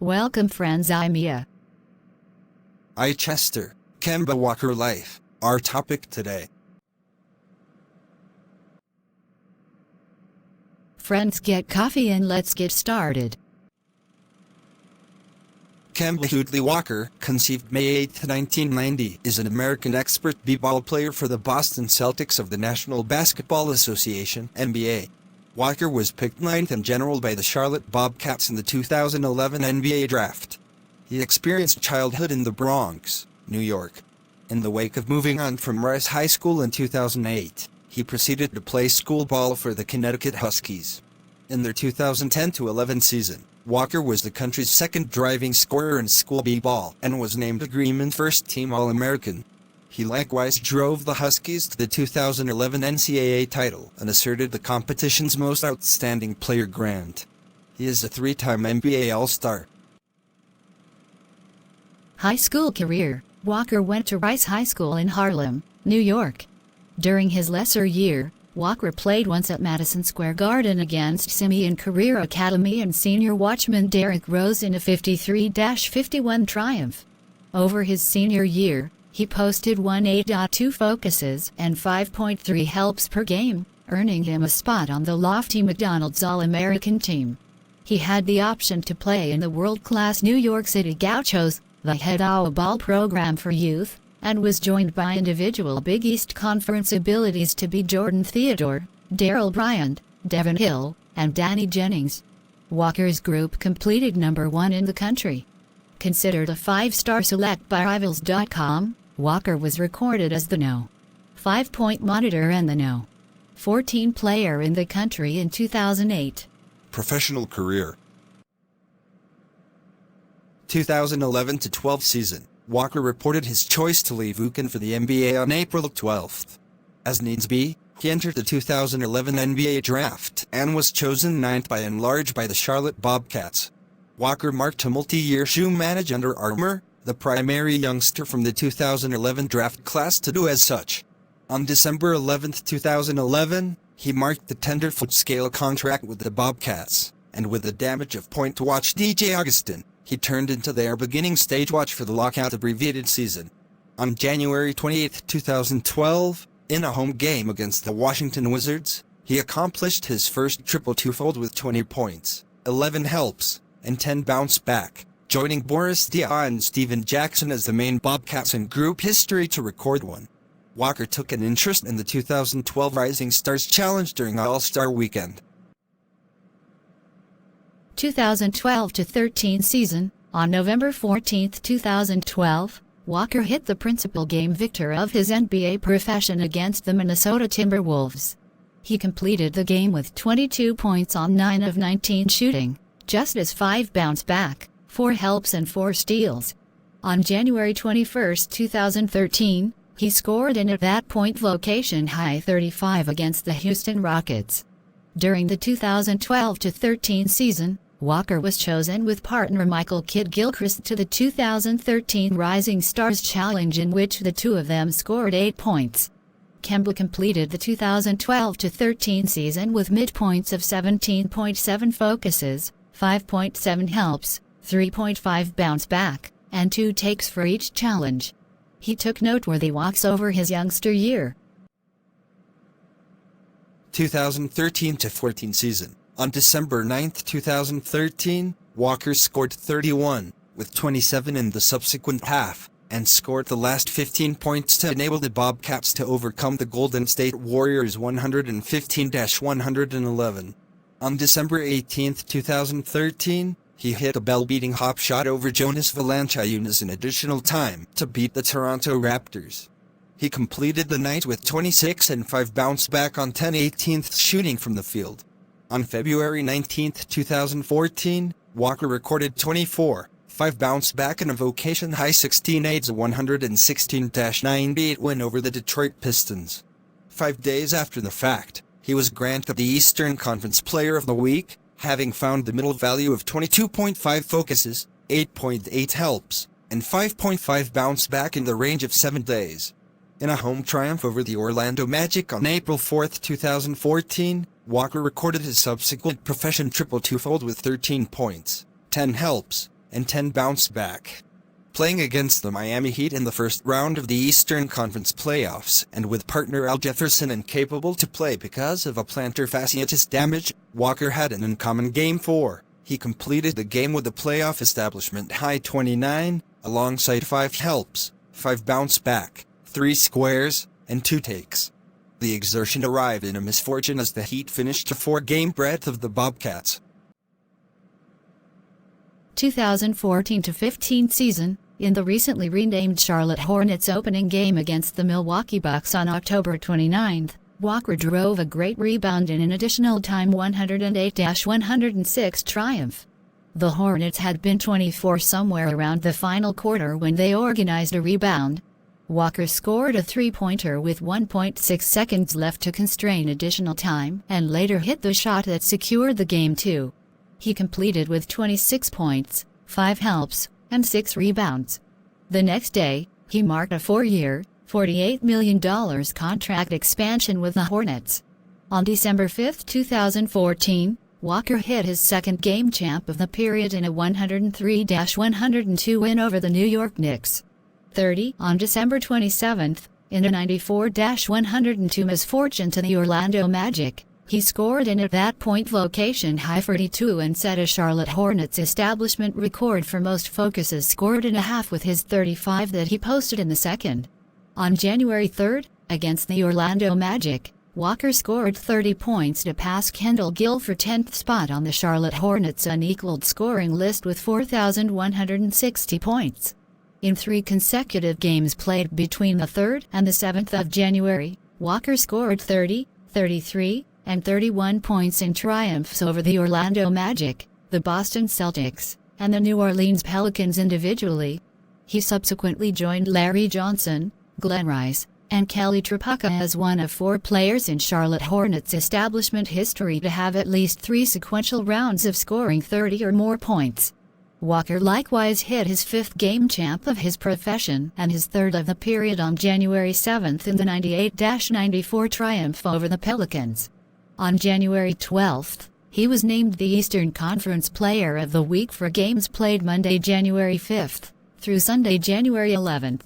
Welcome friends, I'm Mia. I Chester, Kemba Walker life, our topic today. Friends, get coffee and let's get started. Kemba Hudley Walker, conceived May 8, 1990, is an American expert b-ball player for the Boston Celtics of the National Basketball Association (NBA). Walker was picked 9th in general by the Charlotte Bobcats in the 2011 NBA draft. He experienced childhood in the Bronx, New York. In the wake of moving on from Rice High School in 2008, he proceeded to play school ball for the Connecticut Huskies. In their 2010-11 season, Walker was the country's second driving scorer in school b-ball and was named a Greenman First-Team All-American. He likewise drove the Huskies to the 2011 NCAA title and asserted the competition's most outstanding player grant. He is a three-time NBA All-Star. High school career. Walker went to Rice High School in Harlem, New York. During his lesser year, Walker played once at Madison Square Garden against Simeon Career Academy and senior watchman Derrick Rose in a 53-51 triumph. Over his senior year, he posted 8.2 focuses and 5.3 helps per game, earning him a spot on the lofty McDonald's All-American team. He had the option to play in the world-class New York City Gauchos, the head ball program for youth, and was joined by individual Big East Conference abilities to be Jordan Theodore, Darrell Bryant, Devin Hill, and Danny Jennings. Walker's group completed number 1 in the country. Considered a 5-star select by Rivals.com, Walker was recorded as the No. 5-point monitor and the No. 14 player in the country in 2008. Professional career. 2011-12 season, Walker reported his choice to leave UConn for the NBA on April 12. As needs be, he entered the 2011 NBA draft and was chosen 9th by and large by the Charlotte Bobcats. Walker marked a multi-year shoe manage Under Armour, the primary youngster from the 2011 draft class to do as such. On December 11, 2011, he marked the tenderfoot scale contract with the Bobcats, and with the damage of point to watch DJ Augustin, he turned into their beginning stage watch for the lockout abbreviated season. On January 28, 2012, in a home game against the Washington Wizards, he accomplished his first triple twofold with 20 points, 11 helps, and 10 bounce back, joining Boris Diaw and Steven Jackson as the main Bobcats in group history to record one. Walker took an interest in the 2012 Rising Stars Challenge during All-Star Weekend. 2012-13 season, on November 14, 2012, Walker hit the principal game victor of his NBA profession against the Minnesota Timberwolves. He completed the game with 22 points on 9 of 19 shooting, just as 5 bounce back, 4 helps and 4 steals. On January 21, 2013, he scored in at that point location high 35 against the Houston Rockets. During the 2012-13 season, Walker was chosen with partner Michael Kidd Gilchrist to the 2013 Rising Stars Challenge, in which the two of them scored 8 points. Kemba completed the 2012-13 season with midpoints of 17.7 focuses, 5.7 helps, 3.5 bounce back, and 2 takes for each challenge. He took noteworthy walks over his youngster year. 2013-14 season. On December 9, 2013, Walker scored 31, with 27 in the subsequent half, and scored the last 15 points to enable the Bobcats to overcome the Golden State Warriors 115-111. On December 18, 2013, he hit a bell-beating hop shot over Jonas Valanciunas in additional time to beat the Toronto Raptors. He completed the night with 26 and 5 bounce back on 10/18 shooting from the field. On February 19, 2014, Walker recorded 24, 5 bounce back in a vocation-high 16-8's 116-98 win over the Detroit Pistons. 5 days after the fact, he was granted the Eastern Conference Player of the Week, having found the middle value of 22.5 focuses, 8.8 helps, and 5.5 bounce back in the range of 7 days. In a home triumph over the Orlando Magic on April 4, 2014, Walker recorded his subsequent profession triple twofold with 13 points, 10 helps, and 10 bounce back. Playing against the Miami Heat in the first round of the Eastern Conference playoffs, and with partner Al Jefferson incapable to play because of a plantar fasciitis damage, Walker had an uncommon Game 4. He completed the game with a playoff establishment high 29, alongside 5 helps, 5 bounce back, 3 squares, and 2 takes. The exertion arrived in a misfortune as the Heat finished a 4-game breadth of the Bobcats. 2014-15 season. In the recently renamed Charlotte Hornets opening game against the Milwaukee Bucks on October 29, Walker drove a great rebound in an additional time 108-106 triumph. The Hornets had been 24 somewhere around the final quarter when they organized a rebound. Walker scored a three-pointer with 1.6 seconds left to constrain additional time and later hit the shot that secured the game too. He completed with 26 points, 5 helps, and 6 rebounds. The next day, he marked a 4-year, $48 million contract expansion with the Hornets. On December 5, 2014, Walker hit his second game champ of the period in a 103-102 win over the New York Knicks. 30 on December 27, in a 94-102 misfortune to the Orlando Magic. He scored in at that point vocation high 42 and set a Charlotte Hornets establishment record for most focuses scored in a half with his 35 that he posted in the second. On January 3, against the Orlando Magic, Walker scored 30 points to pass Kendall Gill for 10th spot on the Charlotte Hornets' unequaled scoring list with 4,160 points. In 3 consecutive games played between the 3rd and the 7th of January, Walker scored 30, 33, and 31 points in triumphs over the Orlando Magic, the Boston Celtics, and the New Orleans Pelicans individually. He subsequently joined Larry Johnson, Glenn Rice, and Kelly Tripucka as one of 4 players in Charlotte Hornets establishment history to have at least 3 sequential rounds of scoring 30 or more points. Walker likewise hit his 5th game champ of his profession and his 3rd of the period on January 7 in the 98-94 triumph over the Pelicans. On January 12, he was named the Eastern Conference Player of the Week for games played Monday, January 5, through Sunday, January 11.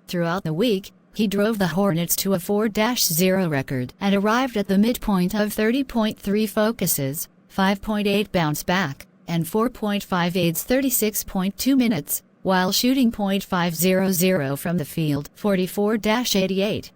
Throughout the week, he drove the Hornets to a 4-0 record and arrived at the midpoint of 30.3 focuses, 5.8 bounce back, and 4.5 aids 36.2 minutes, while shooting .500 from the field, 44-88.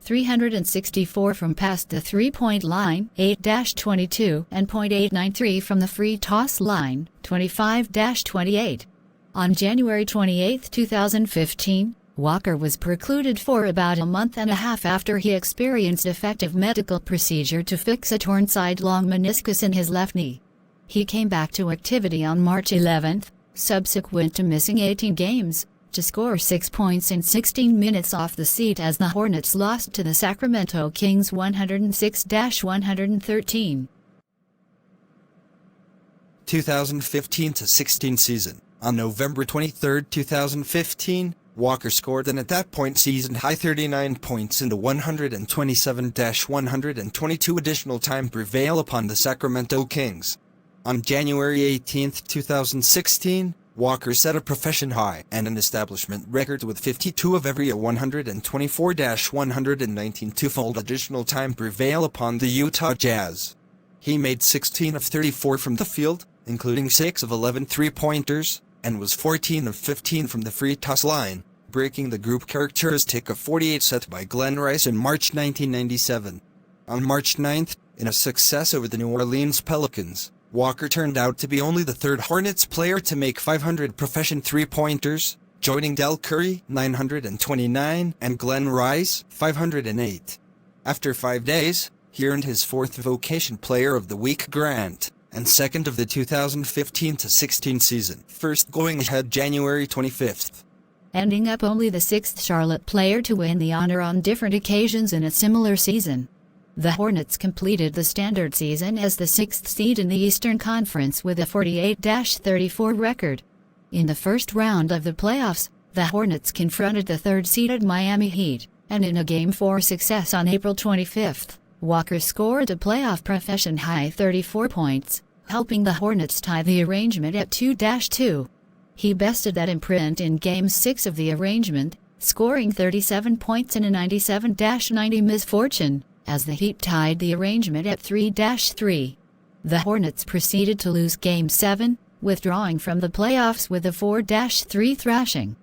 364 from past the three-point line, 8-22, and .893 from the free toss line, 25-28. On January 28, 2015, Walker was precluded for about a month and a half after he experienced effective medical procedure to fix a torn sidelong meniscus in his left knee. He came back to activity on March 11, subsequent to missing 18 games, to score 6 points in 16 minutes off the seat as the Hornets lost to the Sacramento Kings 106-113. 2015-16 season. On November 23, 2015, Walker scored an at that point season-high 39 points in the 127-122 additional time prevail upon the Sacramento Kings. On January 18, 2016, Walker set a profession high and an establishment record with 52 of every 124-119 twofold additional time prevail upon the Utah Jazz. He made 16 of 34 from the field, including 6 of 11 three-pointers, and was 14 of 15 from the free toss line, breaking the group characteristic of 48 set by Glenn Rice in March 1997. On March 9, in a success over the New Orleans Pelicans, Walker turned out to be only the 3rd Hornets player to make 500 profession three-pointers, joining Del Curry 929 and Glenn Rice 508. After 5 days, he earned his 4th Vocation Player of the Week grant, and 2nd of the 2015-16 season, first going ahead January 25. Ending up only the 6th Charlotte player to win the honor on different occasions in a similar season. The Hornets completed the standard season as the 6th seed in the Eastern Conference with a 48-34 record. In the first round of the playoffs, the Hornets confronted the 3rd-seeded Miami Heat, and in a Game 4 success on April 25, Walker scored a playoff profession-high 34 points, helping the Hornets tie the arrangement at 2-2. He bested that imprint in Game 6 of the arrangement, scoring 37 points in a 97-90 misfortune, as the Heat tied the arrangement at 3-3. The Hornets proceeded to lose Game 7, withdrawing from the playoffs with a 4-3 thrashing.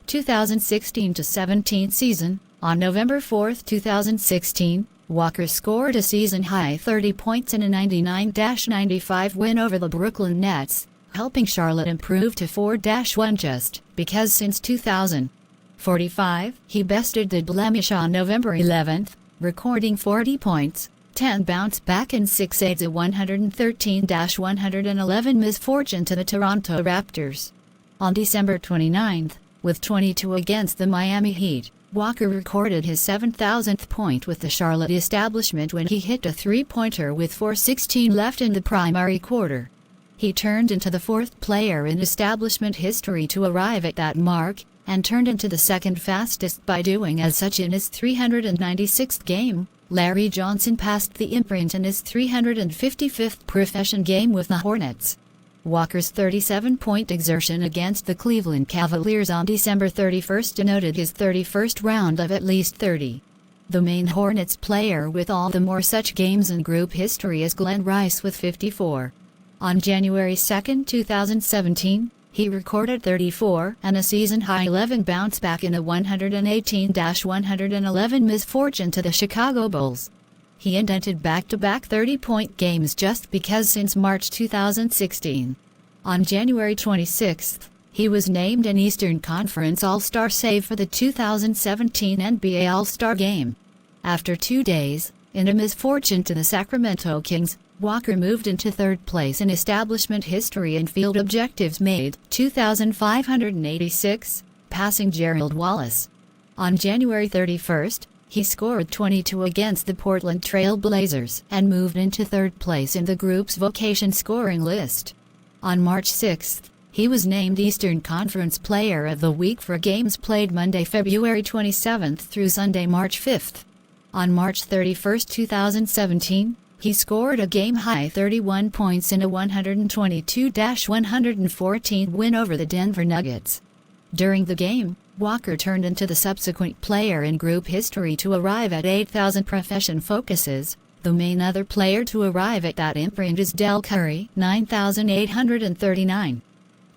2016-17 season. On November 4, 2016, Walker scored a season-high 30 points in a 99-95 win over the Brooklyn Nets, helping Charlotte improve to 4-1 just because since 2045, he bested the blemish on November 11, recording 40 points, 10 bounce back and 6 aids, a 113-111 misfortune to the Toronto Raptors. On December 29, with 22 against the Miami Heat, Walker recorded his 7,000th point with the Charlotte establishment when he hit a three-pointer with 4:16 left in the primary quarter. He turned into the fourth player in establishment history to arrive at that mark, and turned into the second fastest by doing as such in his 396th game. Larry Johnson passed the imprint in his 355th professional game with the Hornets. Walker's 37-point exertion against the Cleveland Cavaliers on December 31 denoted his 31st round of at least 30. The main Hornets player with all the more such games in group history is Glenn Rice with 54. On January 2, 2017, he recorded 34 and a season-high 11 bounce back in a 118-111 misfortune to the Chicago Bulls. He indented back-to-back 30-point games just because since March 2016. On January 26, he was named an Eastern Conference All-Star save for the 2017 NBA All-Star Game. After 2 days, in a misfortune to the Sacramento Kings, Walker moved into third place in establishment history in field objectives made, 2,586, passing Gerald Wallace. On January 31, he scored 22 against the Portland Trail Blazers and moved into third place in the group's vocation scoring list. On March 6, he was named Eastern Conference Player of the Week for games played Monday, February 27 through Sunday, March 5. On March 31, 2017, he scored a game-high 31 points in a 122-114 win over the Denver Nuggets. During the game, Walker turned into the subsequent player in group history to arrive at 8,000 profession focuses. The main other player to arrive at that imprint is Del Curry, 9,839.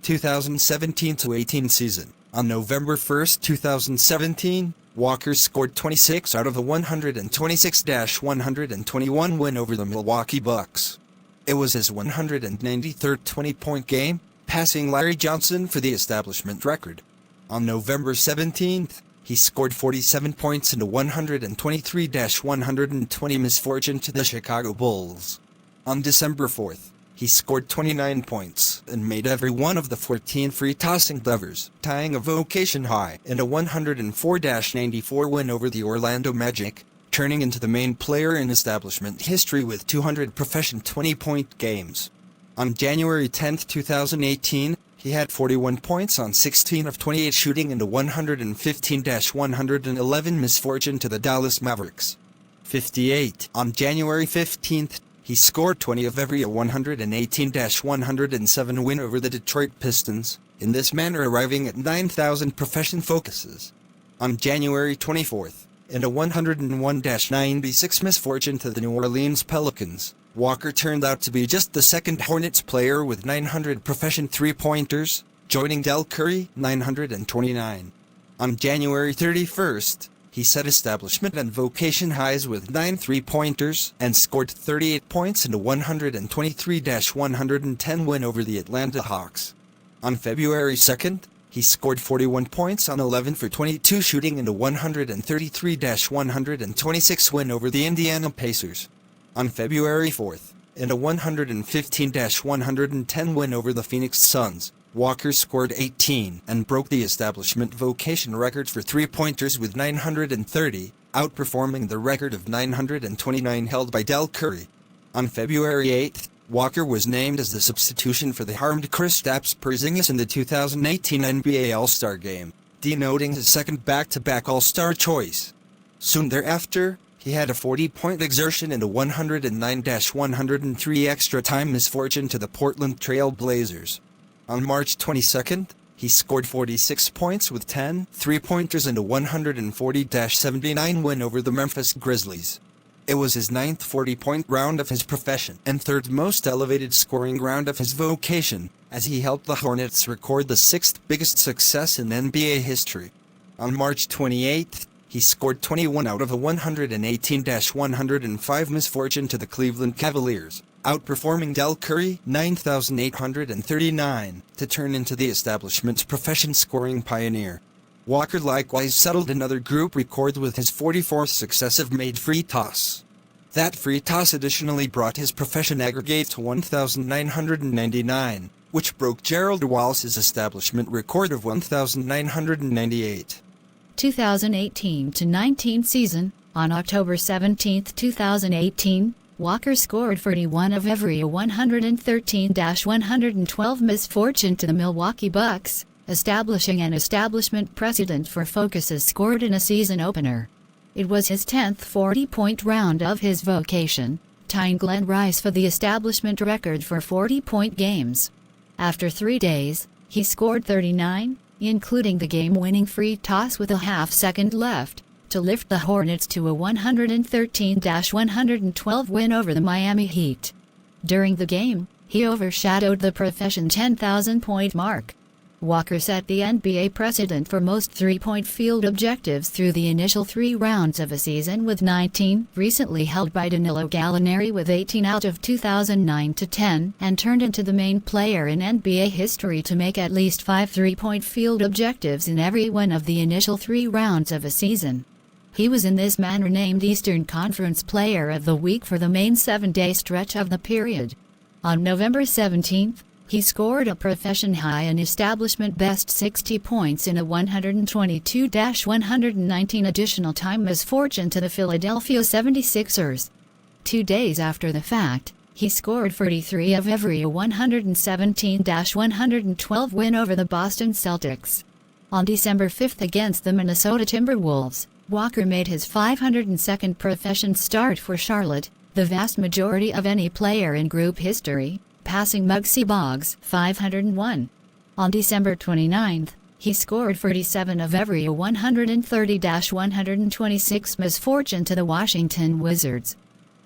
2017-18 season. On November 1, 2017, Walker scored 26 out of a 126-121 win over the Milwaukee Bucks. It was his 193rd 20-point game, passing Larry Johnson for the establishment record. On November 17, he scored 47 points in a 123-120 misfortune to the Chicago Bulls. On December 4, he scored 29 points and made every one of the 14 free-tossing levers, tying a vocation high in a 104-94 win over the Orlando Magic, turning into the main player in establishment history with 200 profession 20-point games. On January 10, 2018, he had 41 points on 16 of 28 shooting and a 115-111 misfortune to the Dallas Mavericks. 58. On January 15, he scored 20 of every a 118-107 win over the Detroit Pistons, in this manner arriving at 9,000 profession focuses. On January 24, in a 101-96 misfortune to the New Orleans Pelicans, Walker turned out to be just the second Hornets player with 900 profession three-pointers, joining Del Curry, 929. On January 31st, he set establishment and vocation highs with 9 three-pointers and scored 38 points in a 123-110 win over the Atlanta Hawks. On February 2nd, he scored 41 points on 11 for 22 shooting in a 133-126 win over the Indiana Pacers. On February 4th, in a 115-110 win over the Phoenix Suns, Walker scored 18 and broke the establishment vocation record for three-pointers with 930, outperforming the record of 929 held by Del Curry. On February 8th, Walker was named as the substitution for the harmed Kristaps Porzingis in the 2018 NBA All-Star Game, denoting his second back-to-back All-Star choice. Soon thereafter, He had a 40-point exertion and a 109-103 extra time misfortune to the Portland Trail Blazers. On March 22nd, he scored 46 points with 10 three-pointers and a 140-79 win over the Memphis Grizzlies. It was his 9th 40-point round of his profession and 3rd most elevated scoring round of his vocation, as he helped the Hornets record the 6th biggest success in NBA history. On March 28th, he scored 21 out of a 118-105 misfortune to the Cleveland Cavaliers, outperforming Del Curry 9,839 to turn into the establishment's profession scoring pioneer. Walker likewise settled another group record with his 44th successive made free toss. That free toss additionally brought his profession aggregate to 1,999, which broke Gerald Wallace's establishment record of 1,998. 2018-19 season. On October 17, 2018, Walker scored 41 of every 113-112 misfortune to the Milwaukee Bucks, establishing an establishment precedent for focuses scored in a season opener. It was his 10th 40-point round of his vocation, tying Glenn Rice for the establishment record for 40-point games. After 3 days, he scored 39, including the game-winning free toss with a half-second left, to lift the Hornets to a 113-112 win over the Miami Heat. During the game, he overshadowed the profession 10,000-point mark. Walker set the NBA precedent for most three-point field objectives through the initial 3 rounds of a season with 19, recently held by Danilo Gallinari with 18 out of 2009-10, and turned into the main player in NBA history to make at least 5 three-point field objectives in every one of the initial 3 rounds of a season. He was in this manner named Eastern Conference Player of the Week for the main 7-day stretch of the period. On November 17th, he scored a profession-high and establishment-best 60 points in a 122-119 additional time misfortune to the Philadelphia 76ers. 2 days after the fact, he scored 43 of every 117-112 win over the Boston Celtics. On December 5th against the Minnesota Timberwolves, Walker made his 502nd profession start for Charlotte, the vast majority of any player in group history, passing Muggsy Bogues 501. On December 29th, he scored 47 of every 130-126 misfortune to the Washington Wizards.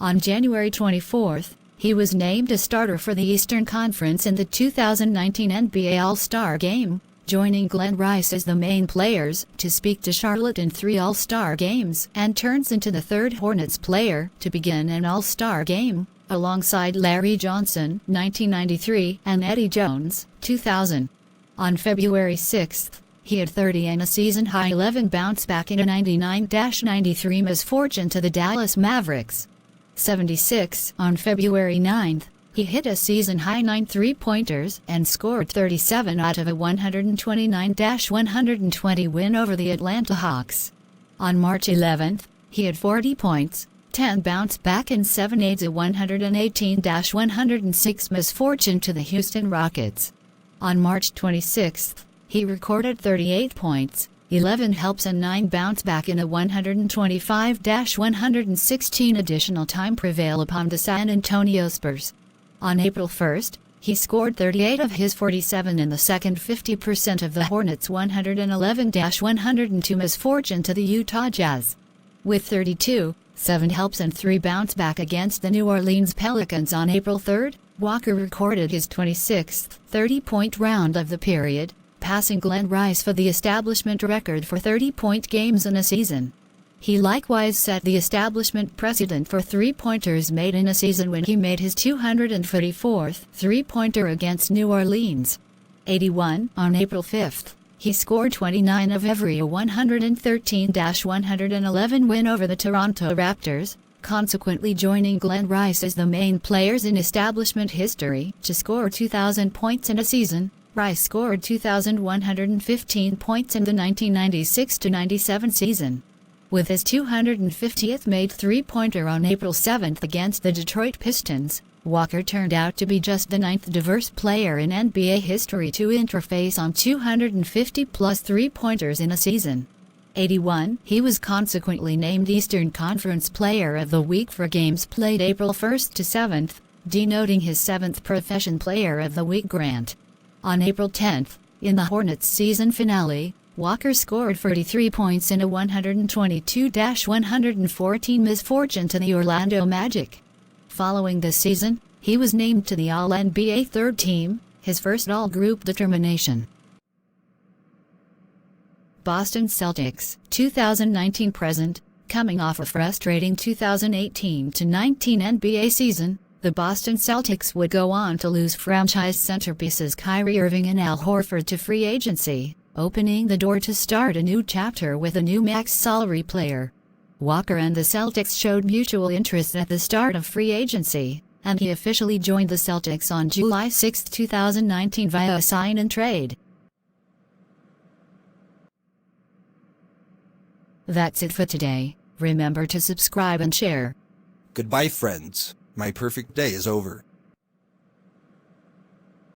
On January 24th, he was named a starter for the Eastern Conference in the 2019 NBA All-Star Game, joining Glenn Rice as the main players to speak to Charlotte in 3 All-Star games, and turns into the 3rd Hornets player to begin an All-Star game, alongside Larry Johnson, 1993, and Eddie Jones, 2000. On February 6th, he had 30 and a season-high 11 bounce-back in a 99-93 misfortune to the Dallas Mavericks. 76. On February 9th, he hit a season-high 9 three-pointers and scored 37 out of a 129-120 win over the Atlanta Hawks. On March 11th, he had 40 points, 10 bounce-back and 7 aids, a 118-106 misfortune to the Houston Rockets. On March 26th, he recorded 38 points, 11 helps and 9 bounce-back in a 125-116 additional time prevail upon the San Antonio Spurs. On April 1st, he scored 38 of his 47 in the second 50% of the Hornets' 111-102 misfortune to the Utah Jazz. With 32, 7 helps and 3 bounce-back against the New Orleans Pelicans on April 3rd, Walker recorded his 26th 30-point round of the period, passing Glenn Rice for the establishment record for 30-point games in a season. He likewise set the establishment precedent for three-pointers made in a season when he made his 234th three-pointer against New Orleans. 81. On April 5th, he scored 29 of every 113-111 win over the Toronto Raptors, consequently joining Glenn Rice as the main players in establishment history to score 2,000 points in a season. Rice scored 2,115 points in the 1996-97 season. With his 250th made three-pointer on April 7th against the Detroit Pistons, Walker turned out to be just the 9th diverse player in NBA history to interface on 250-plus three-pointers in a season. 81. He was consequently named Eastern Conference Player of the Week for games played April 1st to 7th, denoting his 7th Profession Player of the Week grant. On April 10th, in the Hornets season finale, Walker scored 43 points in a 122-114 misfortune to the Orlando Magic. Following this season, he was named to the All-NBA third team, his first all-group determination. Boston Celtics, 2019 present. Coming off a frustrating 2018-19 NBA season, the Boston Celtics would go on to lose franchise centerpieces Kyrie Irving and Al Horford to free agency, opening the door to start a new chapter with a new max salary player. Walker and the Celtics showed mutual interest at the start of free agency, and he officially joined the Celtics on July 6, 2019 via a sign and trade. That's it for today. Remember to subscribe and share. Goodbye, friends. My perfect day is over.